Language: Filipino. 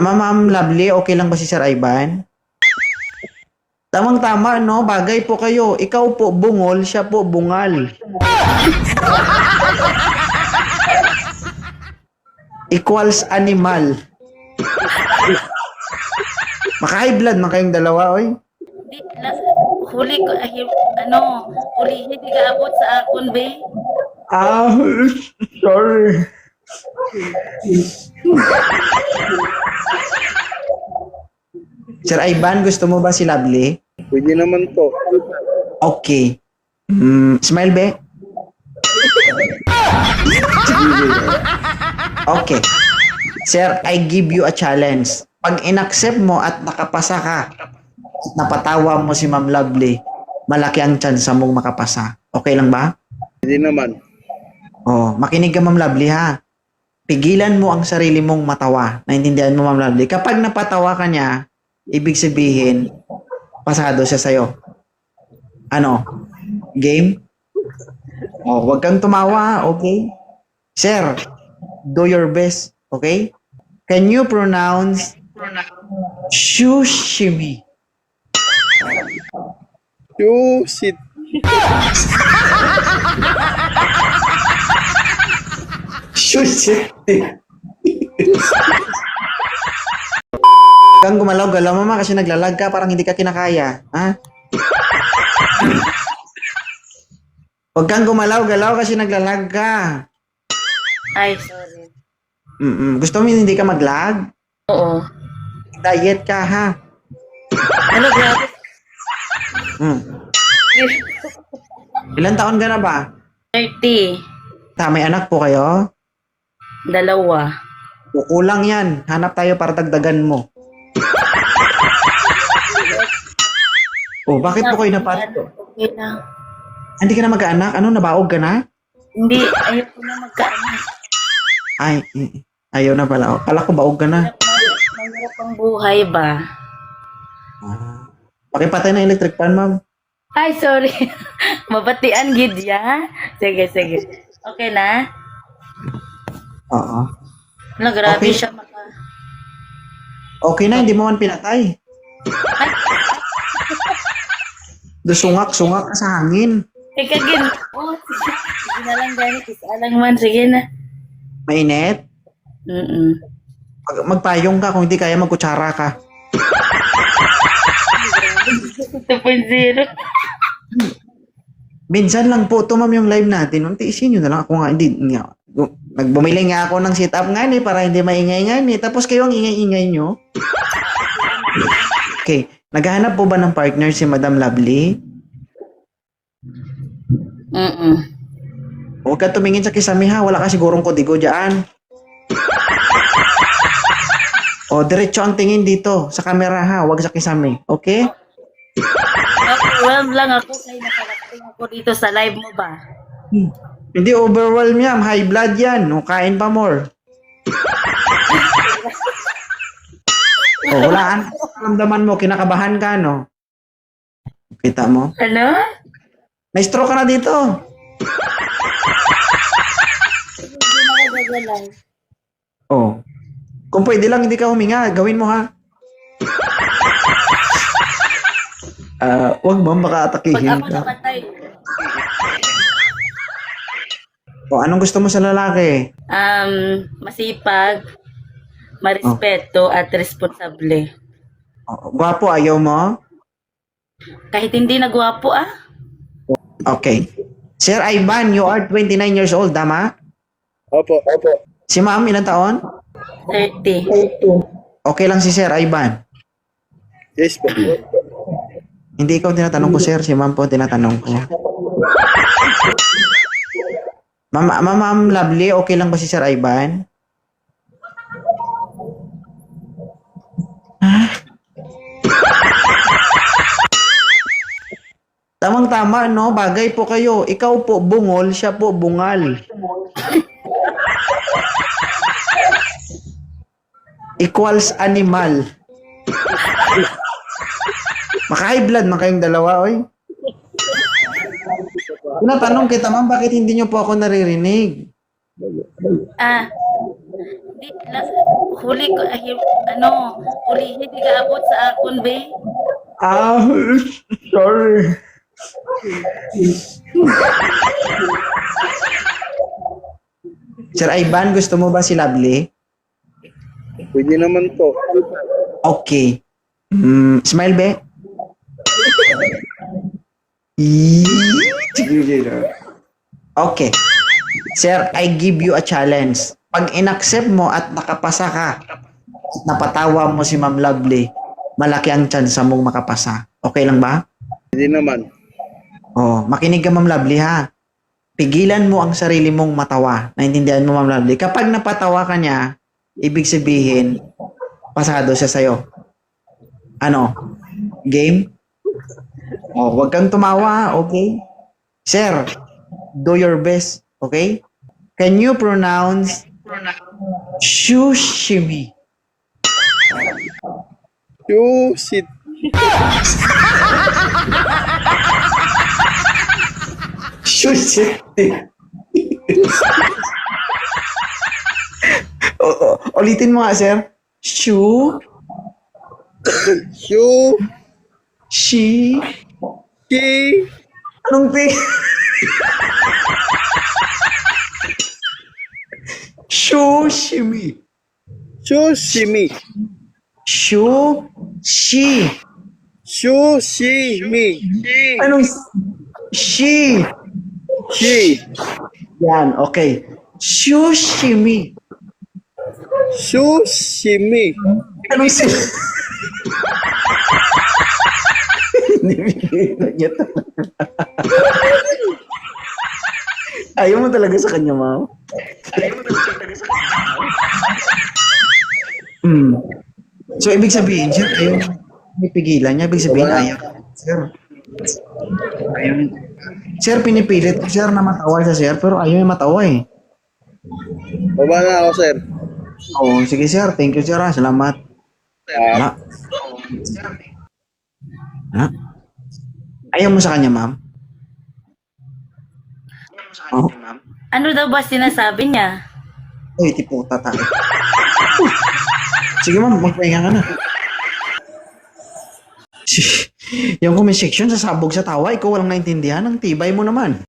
Ma'am Lovely, okay lang ba si Sir Ivan? Tamang-tama, no? Bagay po kayo. Ikaw po bungol, siya po bungal. Equals animal. Maka-high blood man kayong dalawa, oy. Di, huli ko, huli, hindi ka abot sa akon, be. Ah, sorry. Sir Ivan, gusto mo ba si Lovely? Pwede naman po. Okay. Smile, be. Okay. Sir, I give you a challenge. Pag inaccept mo at nakapasa ka, at napatawa mo si Ma'am Lovely, malaki ang chance mong makapasa. Okay lang ba? Pwede naman. Oh, makinig ka Ma'am Lovely ha. Pigilan mo ang sarili mong matawa. Naintindihan mo Ma'am Lovely? Kapag napatawa ka niya, ibig sabihin, pasado siya sa'yo. Ano? Game? Oh, wag kang tumawa, okay? Sir, do your best, okay? Can you pronounce sushimi? You sit. Sushimi. Kang gumalaw-galaw mama kasi naglalag ka, parang hindi ka kinakaya. Ha? Huwag kang gumalaw-galaw kasi naglalag ka. Ay, sorry. Gusto mo hindi ka maglag? Oo. Diet ka ha. Ano, grabe? Mm. Ilan taon ka na ba? 30. May anak po kayo? 2. Kulang yan. Hanap tayo para dagdagan mo. Oh, bakit po kayo napato? Okay lang. Hindi ka na mag-anak? Ano, nabaog ka na? Hindi, ayaw ko na magkaanak. Ay, ayaw na pala. Kala ko baog ka na. Mahirap ang buhay ba? Pakipatay na electric fan, ma'am. Ay, sorry. Mabatian, gid ya. Sige, sige. Okay na? Oo. Wala, grabe Okay. siya Okay na, hindi mo man pinatay. Sungak-sungak ka sa hangin. Teka, gin. Oh, sige. Sige na lang, ganit. Isa lang man. Sige na. Mainit. Magpayong ka kung hindi kaya magkutsara ka. 2.0. Minsan lang po, ma'am, yung live natin. Tiisin nyo na lang. Ako nga, hindi nga. Nagbumili nga ako ng sit-up nga ni para hindi maingay nga ni. Tapos kayo ang ingay-ingay nyo. Okay. Naghahanap po ba ng partner si Madam Lovely? Huwag ka tumingin sa kisame ha. Wala ka sigurong kodigo dyan. O, diretso ang tingin dito sa camera ha. Huwag sa kisame. Okay? Overwhelmed lang ako kaya nakarating ako dito sa live mo ba? Hindi overwhelm yan. High blood yan. O, kain pa more. O, wala. Ramdaman mo, kinakabahan ka, no? Kita mo? Ano? Na-stroke ka na dito. Hindi na ako gagalaw. Oh. Kung pwede lang, hindi ka huminga. Gawin mo, ha? Wag mo, baka Pag atakihin ako ka. napatay, O, anong gusto mo sa lalaki? masipag, marespeto at responsable. O, gwapo, ayaw mo? Kahit hindi nagwapo Okay. Sir Ivan, you are 29 years old, tama? Opo. Si ma'am, ilang taon? 30. Okay lang si Sir Ivan. Yes po. Hindi ikaw tinatanong ko, sir. Si ma'am po tinatanong ko. Ma'am Lovely, okay lang ba si Sir Ivan? Tamang-tama, no? Bagay po kayo. Ikaw po bungol, siya po bungal. Equals animal. Maka-high blood man kayong dalawa, oy. Tinatanong kita, ma'am, bakit hindi nyo po ako naririnig? Di, huli ko, huli, hindi ka abot sa akon, be. Ah, sorry. Sir Ivan, gusto mo ba si Lovely? Pwede naman po. Okay. Smile, be. Okay. Sir, I give you a challenge. Pag inaccept mo at nakapasa ka, at napatawa mo si Ma'am Lovely, malaki ang chance mong makapasa. Okay lang ba? Pwede naman. Oh, makinig ka Ma'am Lovely ha. Pigilan mo ang sarili mong matawa. Naintindihan mo Ma'am Lovely? Kapag napatawa ka niya, ibig sabihin, pasado siya sa'yo. Ano? Game? Oh, wag kang tumawa, okay? Sir, do your best, okay? Can you pronounce sushimi? Sushi. Sushimi. Ulitin mo nga, sir. Shu, Sushi. shi, anong thing? Sushimi. Sushimi. Shu, shi. Sushimi. Anong shi? Shi. Yan, okay. Sushimi. Sushimi. Anong si... Nibigyan niya talaga. Ayaw mo talaga sa kanya, Mao? So, ibig sabihin, sir, ayaw may pigilan niya. Ibig sabihin, ayaw. Sir. Ayaw. Sir, pinipilit ko, sir, na matawa siya, sir, pero ayaw yung matawa eh. Baba na ako, sir. Oo, sige, sir. Thank you, sir. Salamat. Wala. Ha? Ayaw mo sa kanya, ma'am? Oh. Ano daw ba sinasabi niya? Uy, tipo, tatay. Sige, ma'am. Magpahinga ka na. Yung comment section, sasabog sa tawa. Ikaw walang naintindihan. Ang tibay mo naman.